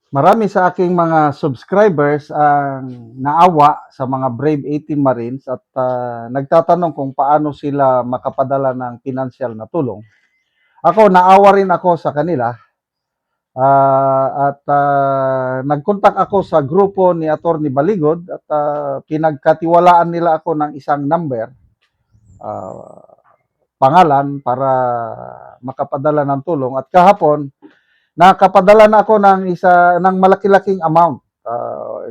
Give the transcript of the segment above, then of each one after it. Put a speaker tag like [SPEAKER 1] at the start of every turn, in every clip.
[SPEAKER 1] Marami sa aking mga subscribers ang naawa sa mga Brave 18 Marines at nagtatanong kung paano sila makapadala ng financial na tulong. Ako, naawa rin ako sa kanila at nagkontak ako sa grupo ni Attorney Baligod at pinagkatiwalaan nila ako ng isang number, ah, pangalan para makapadala ng tulong. At kahapon, nakapadala na ako ng malaki-laking amount.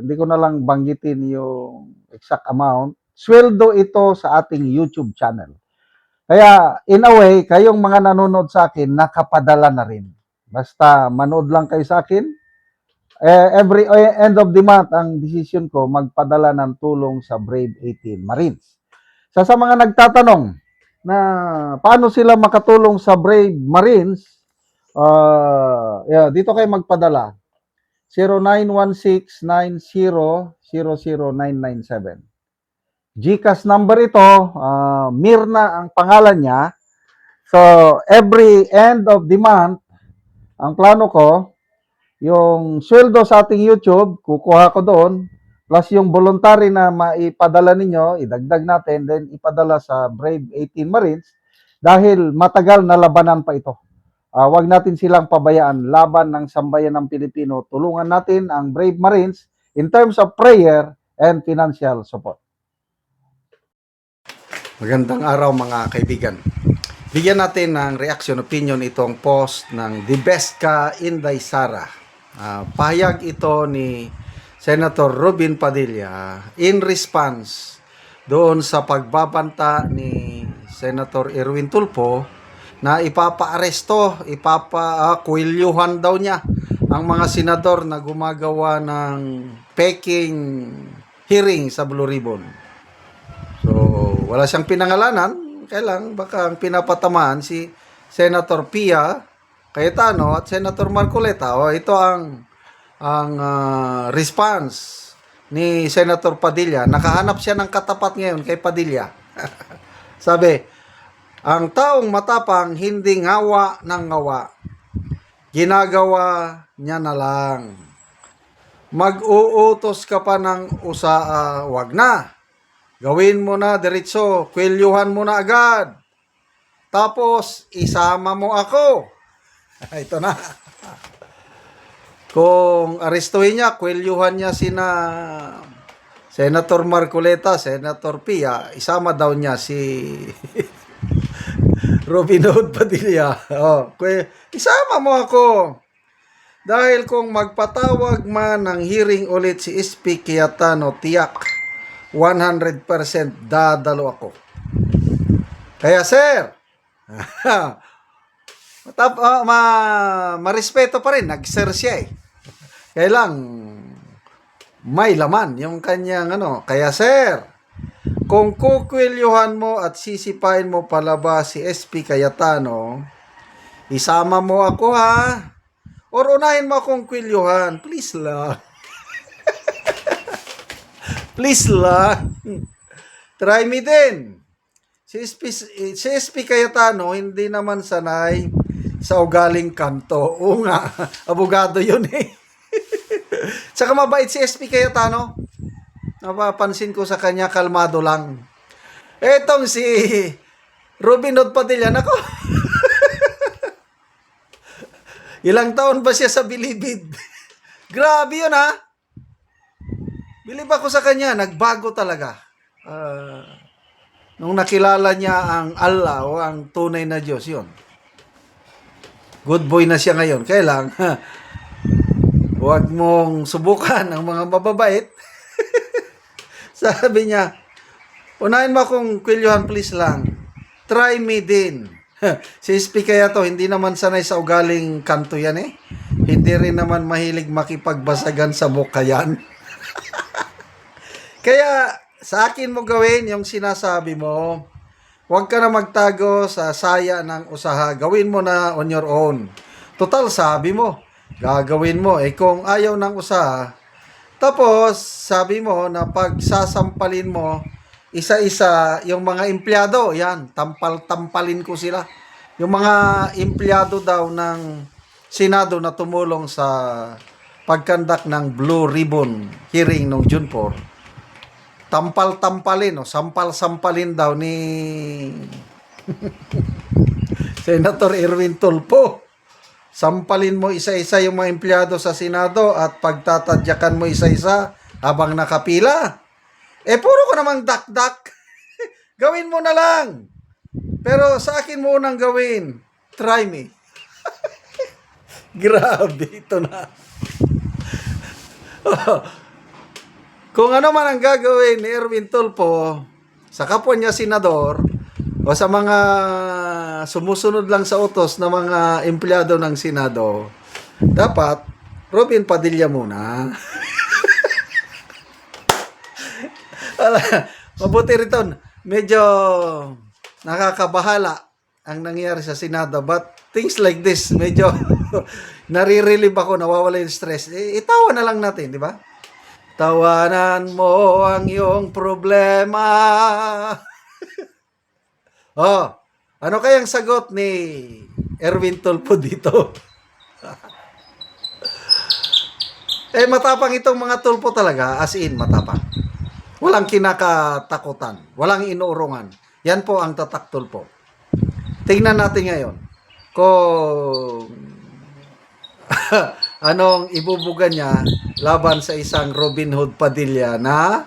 [SPEAKER 1] Hindi ko na lang banggitin yung exact amount. Sweldo ito sa ating YouTube channel. Kaya in a way, kayong mga nanonood sa akin, nakapadala na rin. Basta manood lang kayo sa akin. Every end of the month, ang decision ko, magpadala ng tulong sa Brave 18 Marines. Sa mga nagtatanong na paano sila makatulong sa Brave Marines, dito kayo magpadala. 0916-90-00997. GCash number ito, Mirna ang pangalan niya. So, every end of the month, ang plano ko, yung sweldo sa ating YouTube, kukuha ko doon, plus yung voluntary na maipadala ninyo, idagdag natin, then ipadala sa Brave 18 Marines, dahil matagal na labanan pa ito. Wag natin silang pabayaan, laban ng sambayan ng Pilipino. Tulungan natin ang Brave Marines in terms of prayer and financial support.
[SPEAKER 2] Magandang araw mga kaibigan. Bigyan natin ng reaction opinion itong post ng The Best Ka Inday Sara. Pahayag ito ni Senator Robin Padilla in response doon sa pagbabanta ni Senator Erwin Tulfo na ipapaaresto, ipapakuilyuhan daw niya ang mga senador na gumagawa ng peking hearing sa Blue Ribbon. So, wala siyang pinangalanan, kailang baka ang pinapatamaan si Senator Pia Cayetano at Senator Marcoleta. Ito ang response ni Senator Padilla. Nakahanap siya ng katapat ngayon kay Padilla. Sabi, ang taong matapang hindi ngawa ng ngawa. Ginagawa niya na lang. Mag-uutos ka pa ng wag na. Gawin mo na diretso, kwelyuhan mo na agad. Tapos, isama mo ako. Ito na. Kung arestuhin niya, kwelyuhan niya sina Senator Marcoleta, Senator Pia, isama daw niya si Robin Hood Padilla. Isama mo ako. Dahil kung magpatawag man ng hearing ulit si SP Cayetano, tiyak 100% dadalo ako. Kaya sir, marespeto pa rin, nag-sir siya eh. Kaya lang, may laman yung kanyang Kaya sir, kung kukwelyuhan mo at sisipain mo palabas si SP Cayetano, isama mo ako ha. Or unahin mo akong kwelyuhan. Please lang. Please lang. Try me din. Si SP Cayetano, hindi naman sanay sa ugaling kanto. Oo nga, abogado yun eh. Tsaka mabait si SP Cayetano. Napapansin ko sa kanya, kalmado lang. Etong si Robin Hood Padilla, nako. Ilang taon ba siya sa bilibid? Grabe yun ha. Bilib ako sa kanya, nagbago talaga. Nung nakilala niya ang Allah o ang tunay na Diyos, yun. Good boy na siya ngayon. Kaya lang, huwag mong subukan ang mga mababait. Sabi niya, unahin mo akong kwelyuhan, please lang. Try me din. Si SP Cayetano, hindi naman sanay sa ugaling kanto yan eh. Hindi rin naman mahilig makipagbasagan sa mukha yan. Kaya, sa akin mo gawin yung sinasabi mo. Huwag ka na magtago sa saya ng usaha. Gawin mo na on your own. Total, sabi mo, gagawin mo. Kung ayaw ng usaha, tapos, sabi mo na pag sasampalin mo, isa-isa yung mga empleyado, yan, tampal-tampalin ko sila. Yung mga empleyado daw ng Senado na tumulong sa pagkandak ng Blue Ribbon hearing nung June 4, tampal-tampalin o sampal-sampalin daw ni Senator Erwin Tulfo. Sampalin mo isa-isa yung mga empleyado sa Senado at pagtatadyakan mo isa-isa habang nakapila. Puro ko namang dak-dak. Gawin mo na lang. Pero sa akin mo unang gawin. Try me. Grabe, ito na. Kung ano man ang gagawin ni Erwin Tulfo sa kapwa niya senador o sa mga sumusunod lang sa utos na mga empleyado ng Senado, dapat Robin Padilla muna. Mabuti rito, medyo nakakabahala ang nangyari sa Senado, but things like this, medyo nare-relieve ako, nawawala yung stress. Itawa na lang natin, di ba? Tawanan mo ang iyong problema. Oh, ano kayang sagot ni Erwin Tulfo dito? Matapang itong mga Tulfo talaga, as in, matapang. Walang kinakatakutan, walang inuurungan. Yan po ang tatak Tulfo. Tingnan natin ngayon kung anong ibubuga niya laban sa isang Robin Hood Padilla na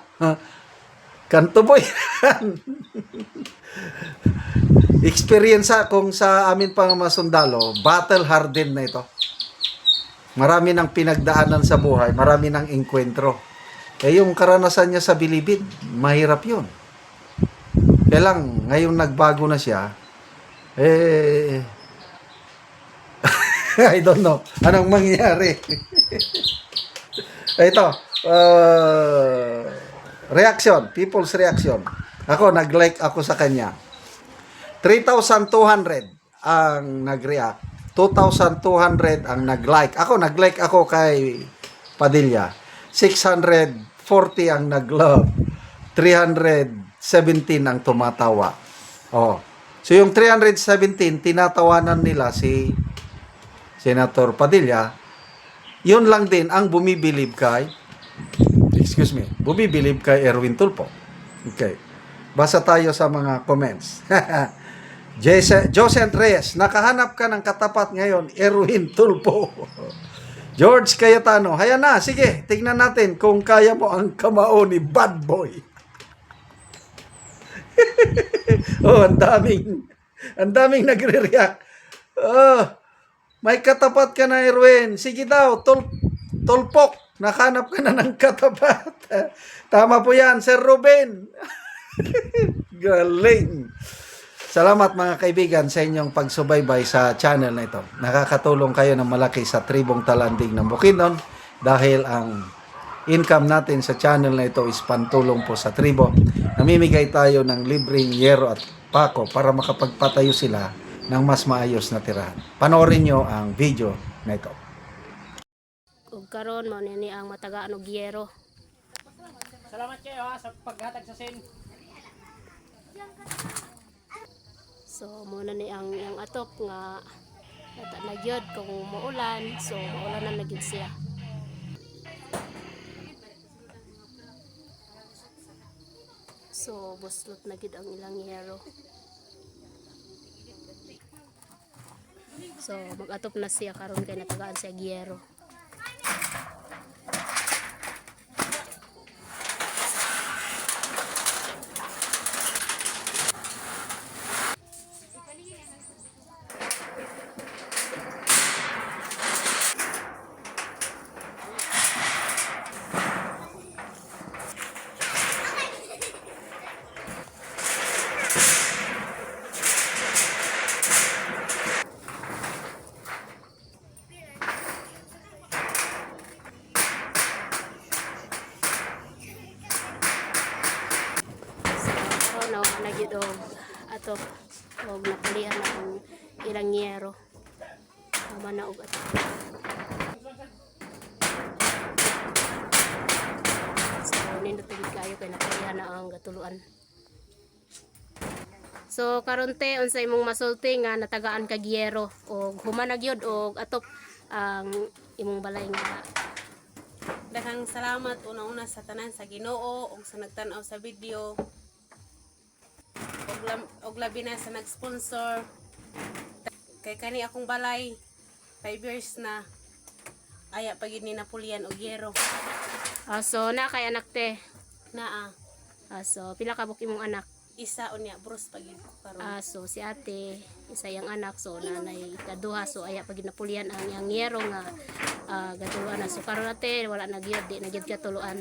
[SPEAKER 2] kanto boy. Experience kung sa amin pang mga sundalo, battle hardened na ito. Marami ng pinagdaanan sa buhay, marami ng enkwentro. Yung karanasan niya sa bilibid, mahirap yun. Kaya lang, ngayong nagbago na siya, I don't know, anong mangyayari. Ito, reaction, people's reaction. Ako, nag-like ako sa kanya. 3,200 ang nag-react. 2,200 ang nag-like. Ako, nag-like ako kay Padilla. 640 ang nag-love. 317 ang tumatawa. Oh. So, yung 317, tinatawanan nila si Senator Padilla. Yun lang din ang bumibilib kay bumibilib kay Erwin Tulfo. Okay. Basa tayo sa mga comments. Jose Reyes, nakahanap ka ng katapat ngayon, Erwin Tulfo. George Cayetano, haya na, sige, tignan natin kung kaya mo ang kamao ni Bad Boy. Oh, ang daming nagre-react. Oh, may katapat ka na, Erwin. Sige daw, Tulpok, nakahanap ka na ng katapat. Tama po yan, Sir Ruben. Galing. Salamat mga kaibigan sa inyong pagsubaybay sa channel na ito. Nakakatulong kayo ng malaki sa tribong Talanding ng Bukidnon dahil ang income natin sa channel na ito is pantulong po sa tribo. Namimigay tayo ng libreng yero at pako para makapagpatayo sila ng mas maayos na tirahan. Panoorin nyo ang video na ito.
[SPEAKER 3] Ug karon mo nini ang matagaan og yero.
[SPEAKER 4] Salamat kayo ha sa paghatag sa sin.
[SPEAKER 3] So muna ni ang atop nga nata na gyud kung muulan, so maulanan na gyud siya. So buslot na gyud ang ilang yero. So mag-atop na siya karon kay natagaan siya gyero. No, nagyud og atop og napalian na ang ilang yero. Tama na og atop. So nindot gid kayo kay napalian na ang gatuluan. So karon te unsay imong masulti nga natagaan kag yero og human na gyud og atop ang imong balay nga
[SPEAKER 5] Daghang salamat una-una sa tanan sa Ginoo ug sa nagtan-aw sa video. Og labi na sa nag-sponsor. Kay kani akong balay 5 years na aya pa gid ni napulian og yero.
[SPEAKER 3] So na kay anak te.
[SPEAKER 5] Naa
[SPEAKER 3] So pila ka buki mong anak?
[SPEAKER 5] isa unya bros pagid ko karon.
[SPEAKER 3] So si ate, isa yang anak, so nanay ikaduha, so aya pag ginapulian ang yang yero nga gatuloan na. So karon ate wala na gyud, di na gyud katuluan.